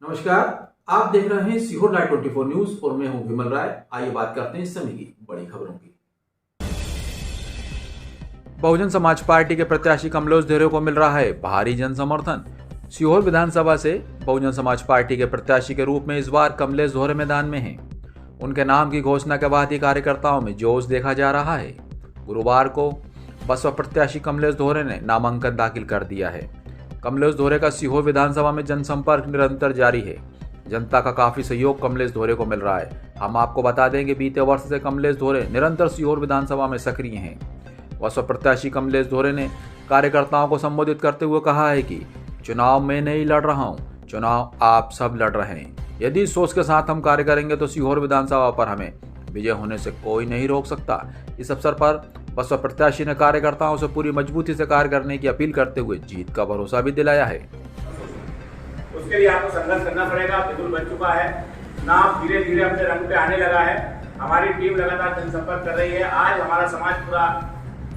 नमस्कार, आप देख रहे हैं सीहोर लाइव 24 न्यूज और मैं हूं विमल राय। आइए बात करते हैं इस समय की बड़ी खबरों की। बहुजन समाज पार्टी के प्रत्याशी कमलेश धोरे को मिल रहा है भारी जन समर्थन। सीहोर विधानसभा से बहुजन समाज पार्टी के प्रत्याशी के रूप में इस बार कमलेश धोरे मैदान में हैं। उनके नाम की घोषणा के बाद ही कार्यकर्ताओं में जोश देखा जा रहा है। गुरुवार को बसपा प्रत्याशी कमलेश धोरे ने नामांकन दाखिल कर दिया है। कमलेश धोरे का सीहोर विधानसभा में जनसंपर्क निरंतर जारी है। जनता का काफी सहयोग कमलेश धोरे को मिल रहा है। हम आपको बता दें कि बीते वर्ष से कमलेश धोरे निरंतर सीहोर विधानसभा में सक्रिय हैं। बसपा प्रत्याशी कमलेश धोरे ने कार्यकर्ताओं को संबोधित करते हुए कहा है कि चुनाव मैं नहीं लड़ रहा हूं, चुनाव आप सब लड़ रहे हैं। यदि इस सोच के साथ हम कार्य करेंगे तो सीहोर विधानसभा पर हमें विजय होने से कोई नहीं रोक सकता। इस अवसर पर बसपा प्रत्याशी ने कार्यकर्ताओं से पूरी मजबूती से कार्य करने की अपील करते हुए जीत का भरोसा भी दिलाया है। उसके लिए आपको संघर्ष करना पड़ेगा। बिल्कुल बन चुका है, नाम धीरे धीरे अपने रंग पे आने लगा है। हमारी टीम लगातार जनसंपर्क कर रही है। आज हमारा समाज पूरा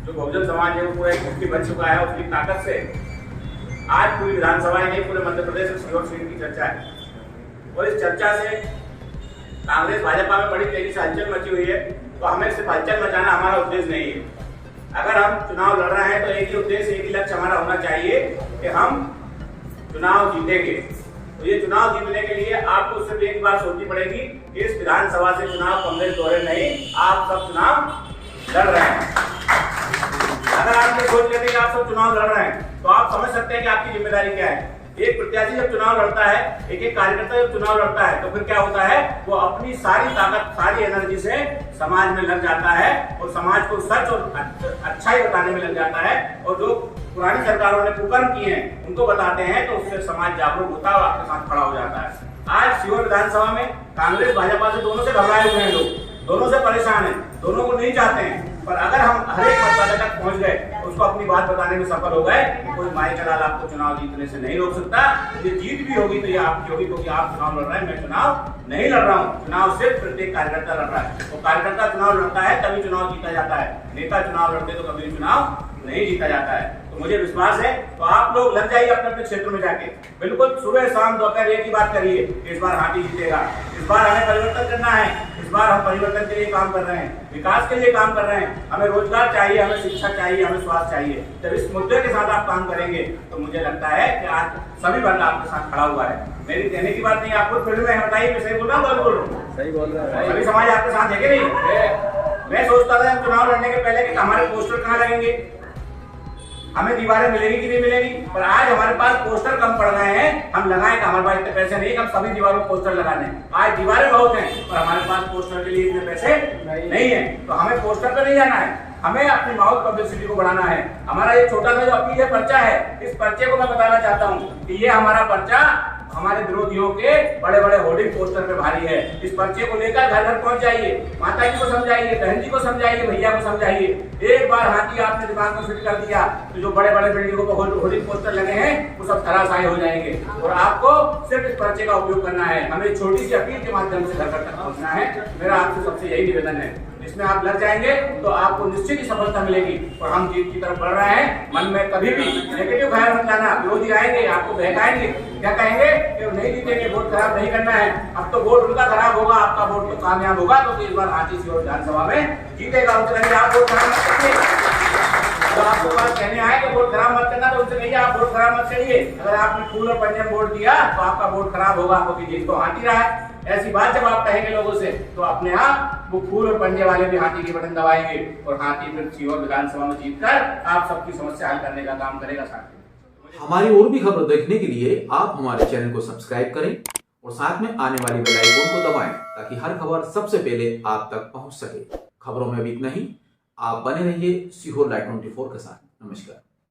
जो बहुजन समाज है वो पूरा एक मुट्ठी बन चुका है। उसकी ताकत से आज पूरी विधानसभा ही नहीं पूरे मध्य प्रदेश में सीहोर सीट की चर्चा है और इस चर्चा से कांग्रेस भाजपा में बड़ी तेजी से हलचल मची हुई है। तो हमें सिर्फ हलचल मचाना हमारा उद्देश्य नहीं है। अगर हम चुनाव लड़ रहे हैं तो एक ही उद्देश्य, एक ही लक्ष्य हमारा होना चाहिए कि हम चुनाव जीतेंगे। तो ये चुनाव जीतने के लिए आपको सिर्फ एक बात सोचनी पड़ेगी कि इस विधानसभा से चुनाव कमलेश धोरे नहीं, आप सब चुनाव लड़ रहे हैं। अगर आप ये सोच लेते कि आप सब चुनाव लड़ रहे हैं तो आप समझ सकते हैं कि आपकी जिम्मेदारी क्या है। एक प्रत्याशी जब चुनाव लड़ता है, एक एक कार्यकर्ता जब चुनाव लड़ता है तो फिर क्या होता है, वो अपनी सारी ताकत, सारी एनर्जी से समाज में लग जाता है और समाज को सच और अच्छाई बताने में लग जाता है। और जो पुरानी सरकारों ने कुकर्म किए हैं उनको बताते हैं तो उससे समाज जागरूक होता है और आपके साथ खड़ा हो जाता है। आज सीहोर विधानसभा में कांग्रेस भाजपा से दोनों से घबराए हुए हैं लोग, दोनों से परेशान हैं, दोनों को नहीं चाहते हैं। पर अगर हम हर एक मतदाता तक पहुंच गए, उसको अपनी बात बताने में सफल हो गए, कोई माई का लाल आपको चुनाव जीतने से नहीं रोक सकता। ये जीत भी होगी तो ये आपकी होगी क्योंकि आप चुनाव लड़ रहे हैं, मैं चुनाव नहीं लड़ रहा हूँ। चुनाव सिर्फ प्रत्येक कार्यकर्ता लड़ रहा है। तो कार्यकर्ता चुनाव लड़ता है तभी चुनाव जीता जाता है। नेता चुनाव लड़ते तो कभी चुनाव नहीं जीता जाता है। तो मुझे विश्वास है तो आप लोग लग जाइए अपने अपने क्षेत्र में जाके, बिल्कुल सुबह शाम दोपहर एक ही बात करिए, इस बार हाथी जीतेगा, इस बार हमें परिवर्तन करना है, इस बार हम परिवर्तन के लिए काम कर रहे हैं, विकास के लिए काम कर रहे हैं, हमें रोजगार चाहिए, हमें शिक्षा चाहिए, हमें स्वास्थ्य चाहिए। जब इस मुद्दे के साथ आप काम करेंगे तो मुझे लगता है कि आज सभी वर्ग आपके साथ खड़ा हुआ है। मेरी कहने की बात नहीं, आपको फील्ड में बताइए, मैं सही बोल रहा हूँ, बोल रहा हूँ, सही बोल रहा है। सभी समाज आपके साथ है कि नहीं। मैं सोचता था चुनाव लड़ने के पहले कि हमारे पोस्टर कहाँ लगेंगे, हमें दीवारें मिलेगी कि नहीं मिलेगी, पर आज हमारे पास पोस्टर कम पड़ गए हैं। हम लगाएं तो हमारे पास इतने पैसे नहीं, हम सभी दीवारों पर पोस्टर लगाने। आज दीवारें बहुत हैं पर हमारे पास पोस्टर के लिए इतने पैसे नहीं है। तो हमें पोस्टर पे नहीं जाना है, हमें अपनी माउथ पब्लिसिटी को बढ़ाना है। हमारा ये छोटा सा जो अपील है, पर्चा है, इस पर्चे को मैं बताना चाहता हूँ कि ये हमारा पर्चा हमारे विरोधियों के बड़े बड़े होर्डिंग पोस्टर पे भारी है। इस पर्चे को लेकर घर घर पहुंच जाइए, माता जी को समझाइए, बहन जी को समझाइए, भैया को समझाइए। एक बार हाथी आपने दिमाग में फिट कर दिया तो जो बड़े बड़े बिल्डिंगों पर होर्डिंग पोस्टर लगे हैं वो सब धराशायी हो जाएंगे। और आपको सिर्फ इस पर्चे का उपयोग करना है। हमें छोटी सी अपील के माध्यम से घर घर तक पहुंचना है। मेरा आपसे सबसे यही निवेदन है, इसमें आप लग जाएंगे तो आपको निश्चित ही सफलता मिलेगी और हम जीत की तरफ बढ़ रहे हैं। मन में कभी भी नेगेटिव ख्याल मत लाना। विरोधी आएंगे, आपको बहकाएंगे, क्या कहेंगे कि नहीं जीतेंगे, वोट खराब नहीं करना है। अब तो वोट उनका खराब होगा, आपका वोट तो कामयाब होगा। तो इस बार हाथी सीहोर विधानसभा में जीतेगा। उनसे कहिए आप वोट खराब मत करिए। तो आपको बात कहने आए कि वोट खराब मत करना, तो उनसे कहिए आप वोट खराब मत करिए। अगर आपने फूल और पंजे वोट दिया तो आपका वोट खराब होगा, क्योंकि जीत तो हाथी रहा है। ऐसी बात जब आप कहेंगे लोगों से तो अपने आप वो फूल और पंजे वाले भी हाथी के बटन दबाएंगे और हाथी फिर सीहोर विधानसभा में जीतकर आप सबकी समस्या हल करने का काम करेगा। साथ हमारी और भी खबर देखने के लिए आप हमारे चैनल को सब्सक्राइब करें और साथ में आने वाली बेल आइकन को दबाएं ताकि हर खबर सबसे पहले आप तक पहुंच सके। खबरों में भी इतना ही, आप बने रहिए सीहोर लाइव 24 के साथ। नमस्कार।